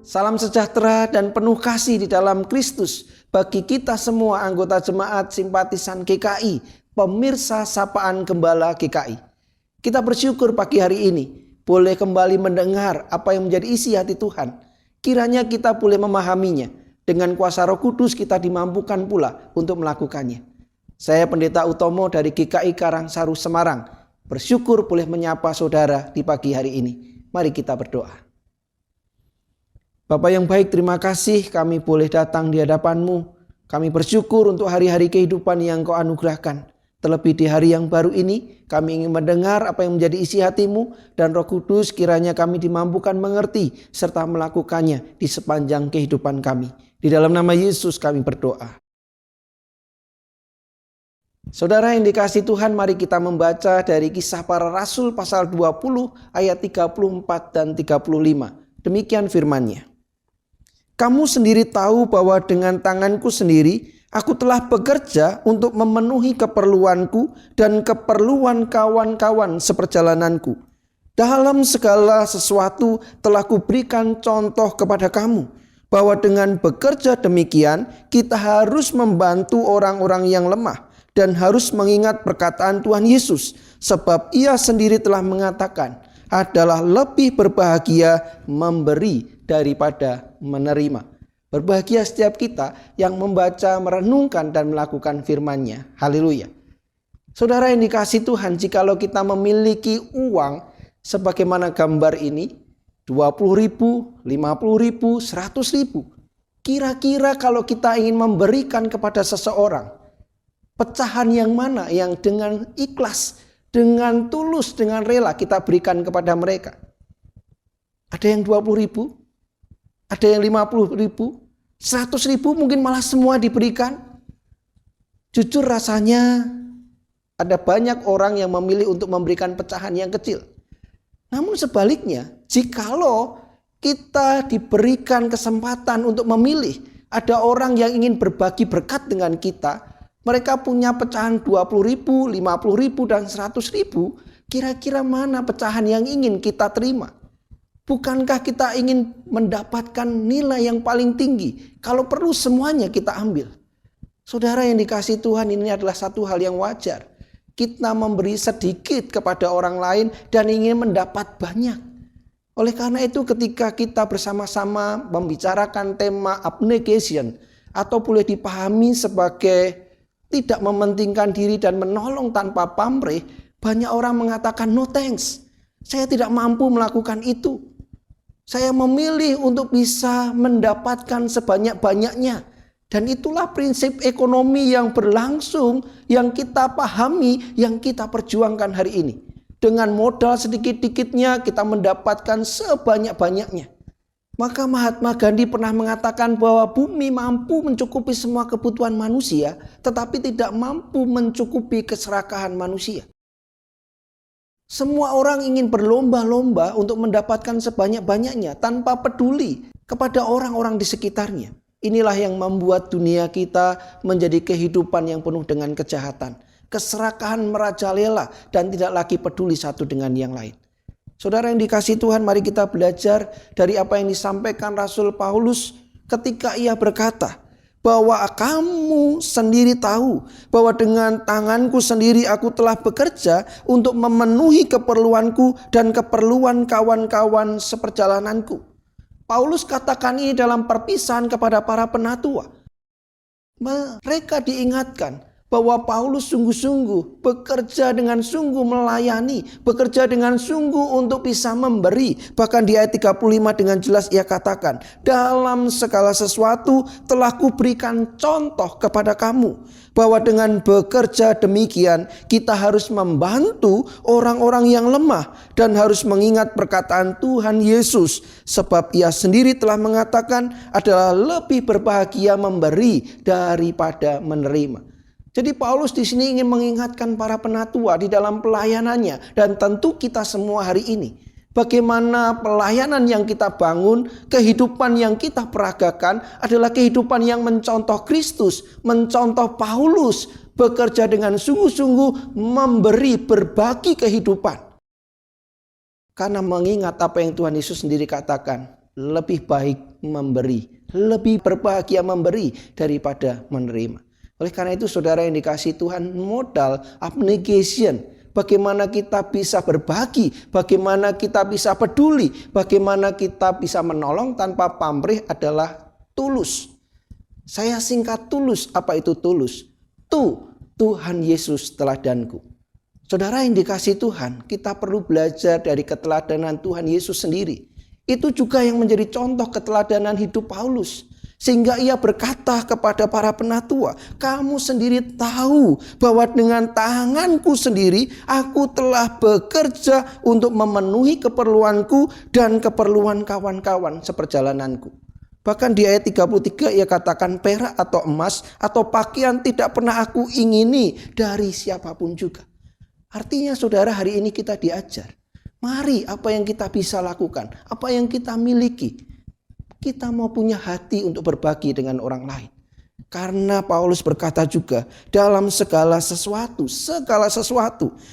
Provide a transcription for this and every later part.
Salam sejahtera dan penuh kasih di dalam Kristus bagi kita semua anggota jemaat simpatisan GKI, pemirsa sapaan Gembala GKI. Kita bersyukur pagi hari ini boleh kembali mendengar apa yang menjadi isi hati Tuhan. Kiranya kita boleh memahaminya. Dengan kuasa Roh Kudus kita dimampukan pula untuk melakukannya. Saya Pendeta Utomo dari GKI Karangsaru Semarang. Bersyukur boleh menyapa saudara di pagi hari ini. Mari kita berdoa. Bapa yang baik, terima kasih kami boleh datang di hadapan-Mu. Kami bersyukur untuk hari-hari kehidupan yang Kau anugerahkan. Terlebih di hari yang baru ini, kami ingin mendengar apa yang menjadi isi hati-Mu. Dan Roh Kudus kiranya kami dimampukan mengerti serta melakukannya di sepanjang kehidupan kami. Di dalam nama Yesus kami berdoa. Saudara yang dikasihi Tuhan, mari kita membaca dari Kisah Para Rasul pasal 20 ayat 34 dan 35. Demikian firman-Nya. Kamu sendiri tahu bahwa dengan tanganku sendiri aku telah bekerja untuk memenuhi keperluanku dan keperluan kawan-kawan seperjalananku. Dalam segala sesuatu telah kuberikan contoh kepada kamu, bahwa dengan bekerja demikian kita harus membantu orang-orang yang lemah dan harus mengingat perkataan Tuhan Yesus, sebab Ia sendiri telah mengatakan, adalah lebih berbahagia memberi daripada menerima. Berbahagia setiap kita yang membaca, merenungkan dan melakukan firman-Nya. Haleluya. Saudara yang dikasihi Tuhan, jikalau kita memiliki uang sebagaimana gambar ini, 20.000, 50.000, 100.000. Kira-kira kalau kita ingin memberikan kepada seseorang, pecahan yang mana yang dengan ikhlas, dengan tulus, dengan rela kita berikan kepada mereka? Ada yang 20.000, ada yang 50.000, 100.000, mungkin malah semua diberikan. Jujur rasanya ada banyak orang yang memilih untuk memberikan pecahan yang kecil. Namun sebaliknya, jikalau kita diberikan kesempatan untuk memilih, ada orang yang ingin berbagi berkat dengan kita, mereka punya pecahan 20.000, 50.000 dan 100.000. Kira-kira mana pecahan yang ingin kita terima? Bukankah kita ingin mendapatkan nilai yang paling tinggi? Kalau perlu semuanya kita ambil. Saudara yang dikasihi Tuhan, ini adalah satu hal yang wajar. Kita memberi sedikit kepada orang lain dan ingin mendapat banyak. Oleh karena itu ketika kita bersama-sama membicarakan tema abnegation, atau boleh dipahami sebagai tidak mementingkan diri dan menolong tanpa pamrih, banyak orang mengatakan no thanks. Saya tidak mampu melakukan itu. Saya memilih untuk bisa mendapatkan sebanyak-banyaknya. Dan itulah prinsip ekonomi yang berlangsung, yang kita pahami, yang kita perjuangkan hari ini. Dengan modal sedikit-dikitnya kita mendapatkan sebanyak-banyaknya. Maka Mahatma Gandhi pernah mengatakan bahwa bumi mampu mencukupi semua kebutuhan manusia, tetapi tidak mampu mencukupi keserakahan manusia. Semua orang ingin berlomba-lomba untuk mendapatkan sebanyak-banyaknya tanpa peduli kepada orang-orang di sekitarnya. Inilah yang membuat dunia kita menjadi kehidupan yang penuh dengan kejahatan. Keserakahan merajalela dan tidak lagi peduli satu dengan yang lain. Saudara yang dikasihi Tuhan, mari kita belajar dari apa yang disampaikan Rasul Paulus ketika ia berkata, bahwa kamu sendiri tahu bahwa dengan tanganku sendiri aku telah bekerja untuk memenuhi keperluanku dan keperluan kawan-kawan seperjalananku. Paulus katakan ini dalam perpisahan kepada para penatua. Mereka diingatkan bahwa Paulus sungguh-sungguh bekerja dengan sungguh melayani, bekerja dengan sungguh untuk bisa memberi. Bahkan di ayat 35 dengan jelas ia katakan, dalam segala sesuatu telah kuberikan contoh kepada kamu, bahwa dengan bekerja demikian kita harus membantu orang-orang yang lemah dan harus mengingat perkataan Tuhan Yesus, sebab Ia sendiri telah mengatakan adalah lebih berbahagia memberi daripada menerima. Jadi Paulus di sini ingin mengingatkan para penatua di dalam pelayanannya dan tentu kita semua hari ini. Bagaimana pelayanan yang kita bangun, kehidupan yang kita peragakan adalah kehidupan yang mencontoh Kristus, mencontoh Paulus, bekerja dengan sungguh-sungguh memberi, berbagi kehidupan. Karena mengingat apa yang Tuhan Yesus sendiri katakan, lebih baik memberi, lebih berbahagia memberi daripada menerima. Oleh karena itu saudara yang dikasihi Tuhan, modal abnegation, bagaimana kita bisa berbagi, bagaimana kita bisa peduli, bagaimana kita bisa menolong tanpa pamrih adalah tulus. Saya singkat tulus. Apa itu tulus? Tuhan Yesus teladanku. Saudara yang dikasihi Tuhan, kita perlu belajar dari keteladanan Tuhan Yesus sendiri. Itu juga yang menjadi contoh keteladanan hidup Paulus. Sehingga ia berkata kepada para penatua, kamu sendiri tahu bahwa dengan tanganku sendiri aku telah bekerja untuk memenuhi keperluanku dan keperluan kawan-kawan seperjalananku. Bahkan di ayat 33 ia katakan perak atau emas atau pakaian tidak pernah aku ingini dari siapapun juga. Artinya saudara, hari ini kita diajar. Mari apa yang kita bisa lakukan, apa yang kita miliki. Kita mau punya hati untuk berbagi dengan orang lain. Karena Paulus berkata juga, dalam segala sesuatu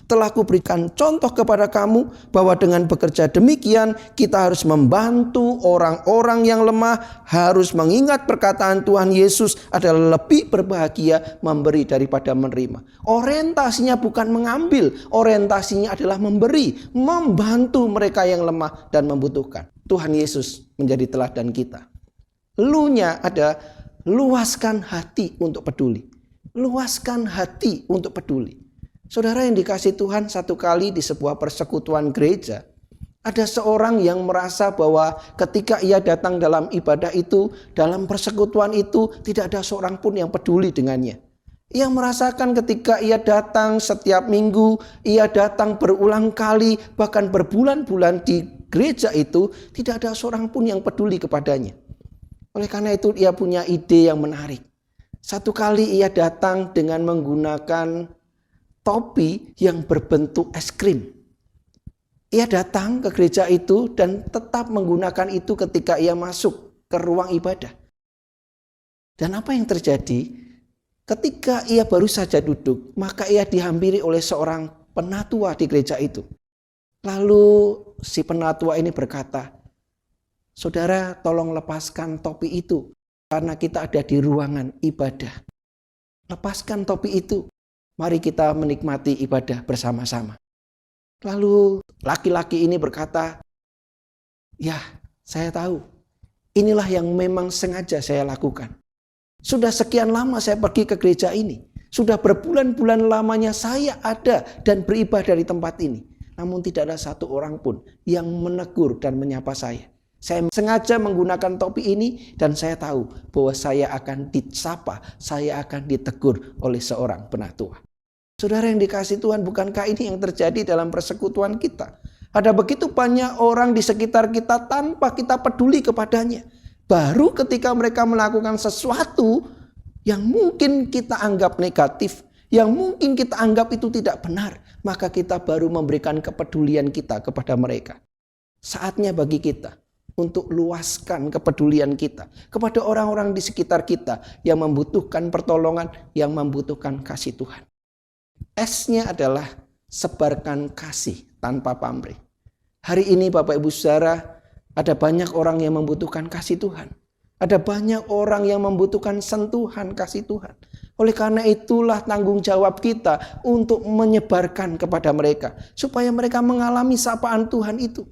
telah kuberikan contoh kepada kamu bahwa dengan bekerja demikian kita harus membantu orang-orang yang lemah, harus mengingat perkataan Tuhan Yesus adalah lebih berbahagia memberi daripada menerima. Orientasinya bukan mengambil, orientasinya adalah memberi, membantu mereka yang lemah dan membutuhkan. Tuhan Yesus menjadi teladan kita. Lunya ada luaskan hati untuk peduli. Luaskan hati untuk peduli. Saudara yang dikasihi Tuhan, satu kali di sebuah persekutuan gereja, ada seorang yang merasa bahwa ketika ia datang dalam ibadah itu, dalam persekutuan itu, tidak ada seorang pun yang peduli dengannya. Ia merasakan ketika ia datang setiap minggu, ia datang berulang kali, bahkan berbulan-bulan di gereja itu, tidak ada seorang pun yang peduli kepadanya. Oleh karena itu ia punya ide yang menarik. Satu kali ia datang dengan menggunakan topi yang berbentuk es krim. Ia datang ke gereja itu dan tetap menggunakan itu ketika ia masuk ke ruang ibadah. Dan apa yang terjadi? Ketika ia baru saja duduk, maka ia dihampiri oleh seorang penatua di gereja itu. Lalu si penatua ini berkata, saudara, tolong lepaskan topi itu karena kita ada di ruangan ibadah. Lepaskan topi itu. Mari kita menikmati ibadah bersama-sama. Lalu laki-laki ini berkata, ya, saya tahu. Inilah yang memang sengaja saya lakukan. Sudah sekian lama saya pergi ke gereja ini. Sudah berbulan-bulan lamanya saya ada dan beribadah di tempat ini. Namun tidak ada satu orang pun yang menegur dan menyapa saya. Saya sengaja menggunakan topi ini dan saya tahu bahwa saya akan disapa, saya akan ditegur oleh seorang penatua. Saudara yang dikasihi Tuhan, bukankah ini yang terjadi dalam persekutuan kita? Ada begitu banyak orang di sekitar kita tanpa kita peduli kepadanya. Baru ketika mereka melakukan sesuatu yang mungkin kita anggap negatif, yang mungkin kita anggap itu tidak benar, maka kita baru memberikan kepedulian kita kepada mereka. Saatnya bagi kita untuk luaskan kepedulian kita kepada orang-orang di sekitar kita yang membutuhkan pertolongan, yang membutuhkan kasih Tuhan. S-nya adalah sebarkan kasih tanpa pamrih. Hari ini Bapak Ibu Saudara, ada banyak orang yang membutuhkan kasih Tuhan. Ada banyak orang yang membutuhkan sentuhan kasih Tuhan. Oleh karena itulah tanggung jawab kita untuk menyebarkan kepada mereka, supaya mereka mengalami sapaan Tuhan itu.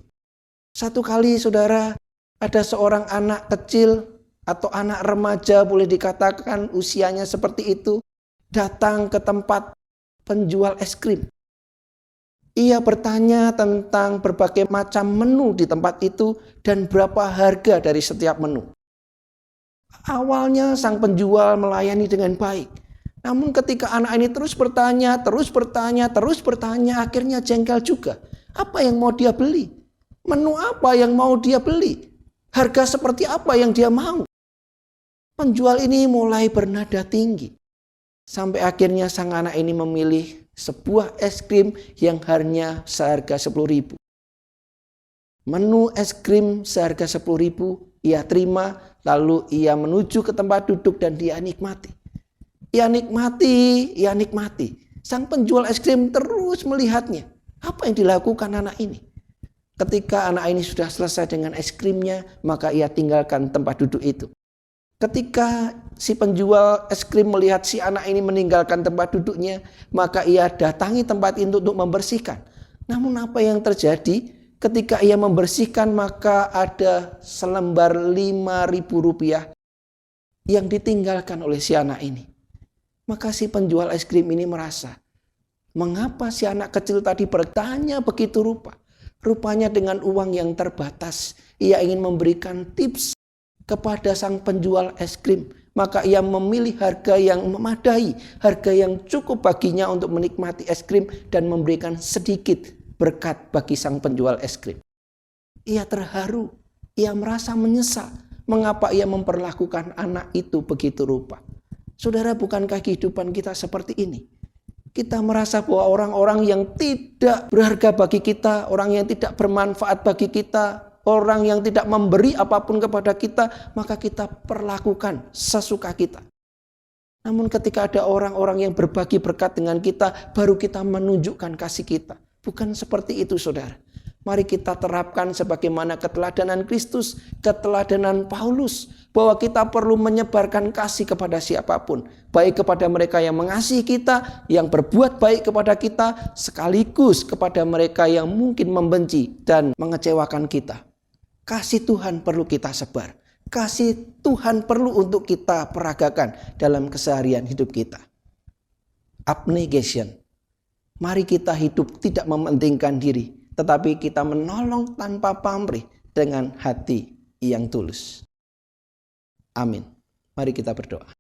Satu kali saudara, ada seorang anak kecil atau anak remaja, boleh dikatakan usianya seperti itu, datang ke tempat penjual es krim. Ia bertanya tentang berbagai macam menu di tempat itu dan berapa harga dari setiap menu. Awalnya sang penjual melayani dengan baik. Namun ketika anak ini terus bertanya, akhirnya jengkel juga. Apa yang mau dia beli? Menu apa yang mau dia beli? Harga seperti apa yang dia mau? Penjual ini mulai bernada tinggi. Sampai akhirnya sang anak ini memilih sebuah es krim yang harganya seharga 10.000. Menu es krim seharga 10.000 ia terima, lalu ia menuju ke tempat duduk dan dia nikmati. Ia nikmati. Sang penjual es krim terus melihatnya. Apa yang dilakukan anak ini? Ketika anak ini sudah selesai dengan es krimnya, maka ia tinggalkan tempat duduk itu. Ketika si penjual es krim melihat si anak ini meninggalkan tempat duduknya, maka ia datangi tempat itu untuk membersihkan. Namun apa yang terjadi? Ketika ia membersihkan, maka ada selembar Rp5.000 yang ditinggalkan oleh si anak ini. Maka si penjual es krim ini merasa, mengapa si anak kecil tadi bertanya begitu rupa? Rupanya dengan uang yang terbatas, ia ingin memberikan tips kepada sang penjual es krim. Maka ia memilih harga yang memadai, harga yang cukup baginya untuk menikmati es krim dan memberikan sedikit berkat bagi sang penjual es krim. Ia terharu, ia merasa menyesal mengapa ia memperlakukan anak itu begitu rupa. Saudara, bukankah kehidupan kita seperti ini? Kita merasa bahwa orang-orang yang tidak berharga bagi kita, orang yang tidak bermanfaat bagi kita, orang yang tidak memberi apapun kepada kita, maka kita perlakukan sesuka kita. Namun ketika ada orang-orang yang berbagi berkat dengan kita, baru kita menunjukkan kasih kita. Bukan seperti itu, saudara. Mari kita terapkan sebagaimana keteladanan Kristus, keteladanan Paulus, bahwa kita perlu menyebarkan kasih kepada siapapun, baik kepada mereka yang mengasihi kita, yang berbuat baik kepada kita, sekaligus kepada mereka yang mungkin membenci dan mengecewakan kita. Kasih Tuhan perlu kita sebar. Kasih Tuhan perlu untuk kita peragakan dalam keseharian hidup kita. Abnegation. Mari kita hidup tidak mementingkan diri, tetapi kita menolong tanpa pamrih dengan hati yang tulus. Amin. Mari kita berdoa.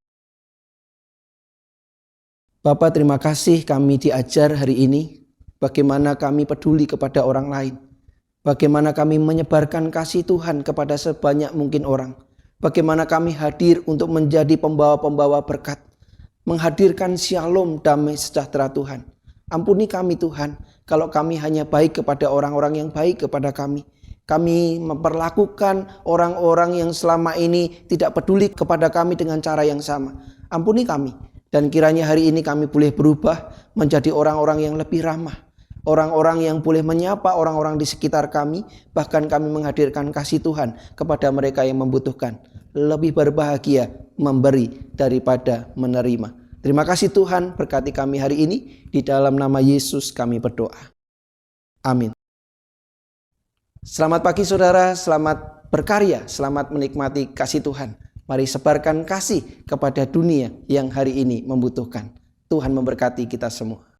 Bapa, terima kasih kami diajar hari ini bagaimana kami peduli kepada orang lain. Bagaimana kami menyebarkan kasih Tuhan kepada sebanyak mungkin orang. Bagaimana kami hadir untuk menjadi pembawa-pembawa berkat. Menghadirkan shalom, damai sejahtera Tuhan. Ampuni kami Tuhan, kalau kami hanya baik kepada orang-orang yang baik kepada kami. Kami memperlakukan orang-orang yang selama ini tidak peduli kepada kami dengan cara yang sama. Ampuni kami, dan kiranya hari ini kami boleh berubah menjadi orang-orang yang lebih ramah. Orang-orang yang boleh menyapa orang-orang di sekitar kami, bahkan kami menghadirkan kasih Tuhan kepada mereka yang membutuhkan. Lebih berbahagia memberi daripada menerima. Terima kasih Tuhan, berkati kami hari ini. Di dalam nama Yesus kami berdoa. Amin. Selamat pagi saudara, selamat berkarya, selamat menikmati kasih Tuhan. Mari sebarkan kasih kepada dunia yang hari ini membutuhkan. Tuhan memberkati kita semua.